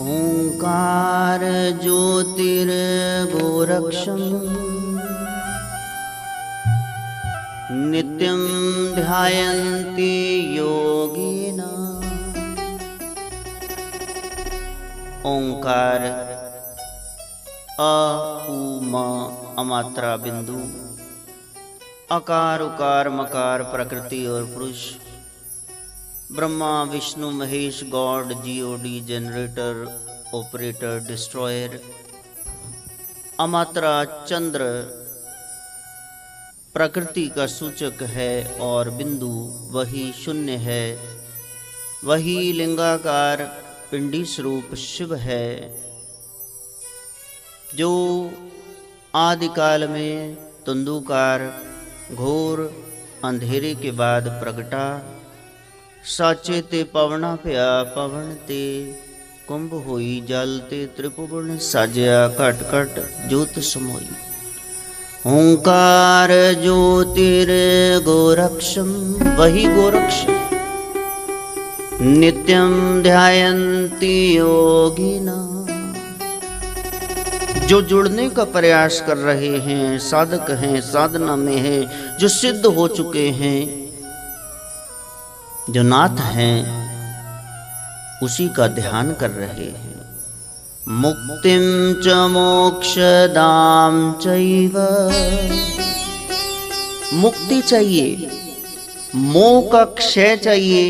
ओंकार ज्योतिर्गोरक्षम् नित्यं ध्यायन्ति योगिना। ओंकार अ उ म अमात्रा बिंदु, अकार उकार मकार प्रकृति और पुरुष, Brahma Vishnu Mahesh God G O D generator operator destroyer, अमात्रा चंद्र प्रकृति का सूचक है और बिंदु वही शून्य है, वही लिंगाकार पिंडी स्वरूप शिव है जो आदिकाल में तंदुकार घोर अंधेरे के बाद प्रगटा। साचे ते पवना प्या पवन ते कुंभ होई जल ते त्रिभुवन साजया कट कट ज्योत समोई। ओंकार ज्योतिर्गोरक्षम वही गोरक्ष नित्यं ध्यायन्ति योगिना। जो जुड़ने का प्रयास कर रहे हैं, साधक हैं, साधना में है, जो सिद्ध हो चुके हैं, जो नाथ हैं, उसी का ध्यान कर रहे हैं। मुक्तिं च मोक्षदां चैव, मुक्ति चाहिए, मोह का क्षय चाहिए,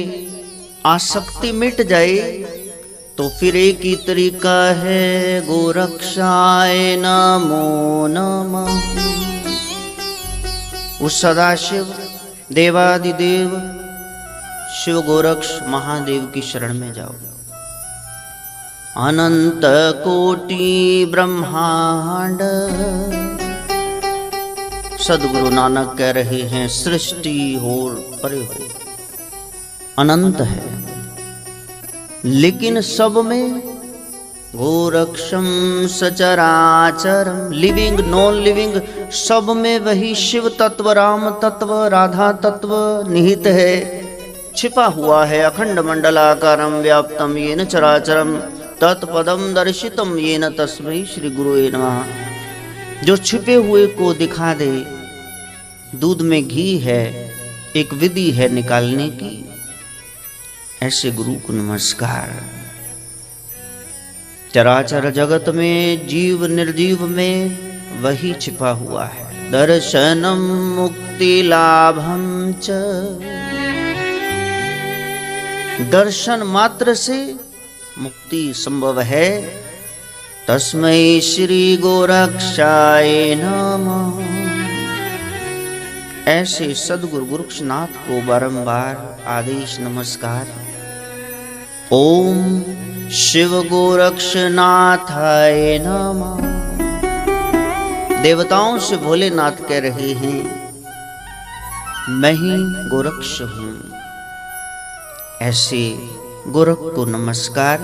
आसक्ति मिट जाए तो फिर एक ही तरीका है, गोरक्षाय नमो नमः। उस सदाशिव देवादिदेव शिव गोरक्ष महादेव की शरण में जाओ। अनंत कोटि ब्रह्मांड, सदगुरु नानक कह रहे हैं सृष्टि हो परे हो अनंत है, लेकिन सब में गोरक्षम सचराचरम, लिविंग नॉन लिविंग सब में वही शिव तत्व, राम तत्व, राधा तत्व निहित है, छिपा हुआ है। अखंड मंडलाकारं व्याप्तम येन चराचरम तत्पदम दर्शितम येन तस्मै श्री गुरुवे नमः। जो छिपे हुए को दिखा दे, दूध में घी है, एक विधि है निकालने की, ऐसे गुरु को नमस्कार। चराचर जगत में जीव निर्जीव में वही छिपा हुआ है। दर्शनम मुक्ति लाभम च, दर्शन मात्र से मुक्ति संभव है। तस्मै श्री गोरक्षाय नमः। ऐसे सदगुरु गोरक्षनाथ को बारंबार आदेश नमस्कार। ओम शिव गोरक्षनाथाय नमः। देवताओं से भोलेनाथ कह रहे हैं मैं ही गोरक्ष हूं। ऐसे गोरख को नमस्कार।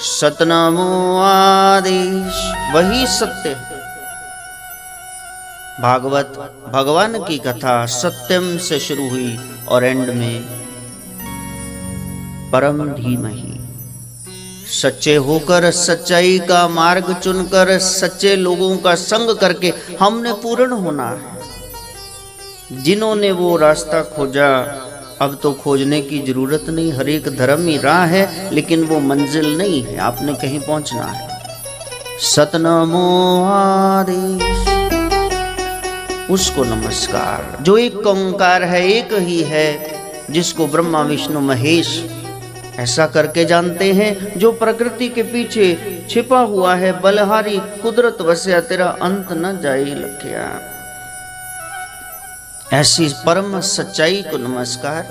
सतनामो आदेश वही सत्य। भागवत भगवान की कथा सत्यम से शुरू हुई और एंड में परम धीमहि। सच्चे होकर, सच्चाई का मार्ग चुनकर, सच्चे लोगों का संग करके हमने पूर्ण होना है। जिन्होंने वो रास्ता खोजा, अब तो खोजने की जरूरत नहीं। हर एक धर्म ही राह है, लेकिन वो मंजिल नहीं है, आपने कहीं पहुंचना है। सतनामो आदेश उसको नमस्कार जो एक ओंकार है, एक ही है, जिसको ब्रह्मा विष्णु महेश ऐसा करके जानते हैं। जो प्रकृति के पीछे छिपा हुआ है, बलहारी कुदरत वस्या तेरा अंत न जाए लखिया। ऐसी परम सच्चाई को नमस्कार।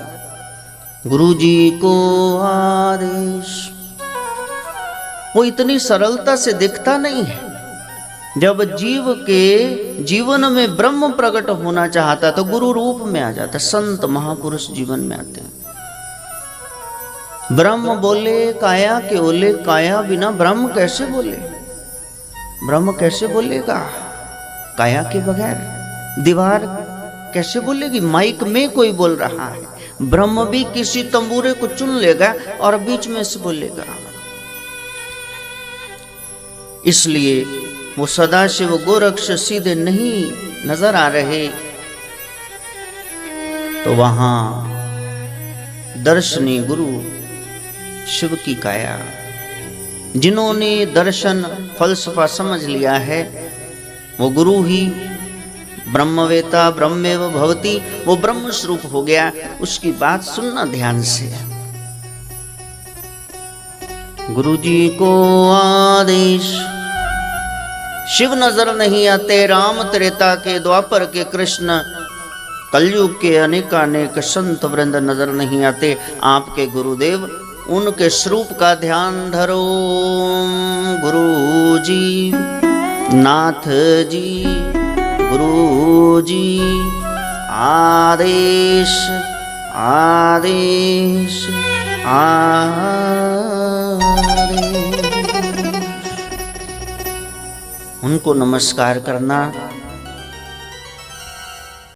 गुरु जी को आदेश। वो इतनी सरलता से दिखता नहीं है। जब जीव के जीवन में ब्रह्म प्रकट होना चाहता तो गुरु रूप में आ जाता। संत महापुरुष जीवन में आते हैं। ब्रह्म बोले काया के ओले, काया बिना ब्रह्म कैसे बोले? ब्रह्म कैसे बोलेगा काया के बगैर? दीवार कैसे बोलेगी? माइक में कोई बोल रहा है। ब्रह्म भी किसी तंबूरे को चुन लेगा और बीच में से बोलेगा। इसलिए वो सदाशिव गोरक्ष सीधे नहीं नजर आ रहे। तो वहां दर्शनी गुरु शिव की काया, जिन्होंने दर्शन फलसफा समझ लिया है, वो गुरु ही ब्रह्मवेता ब्रह्मेव भवति, वो ब्रह्म स्वरूप हो गया। उसकी बात सुनना ध्यान से। गुरु जी को आदेश, शिव नजर नहीं आते, राम त्रेता के द्वापर के कृष्ण, कलयुग के अनेकानेक संत वृंद नजर नहीं आते। आपके गुरुदेव, उनके स्वरूप का ध्यान धरो। गुरु जी, नाथ जी, गुरु जी, आदेश आदेश आदेश। उनको नमस्कार करना,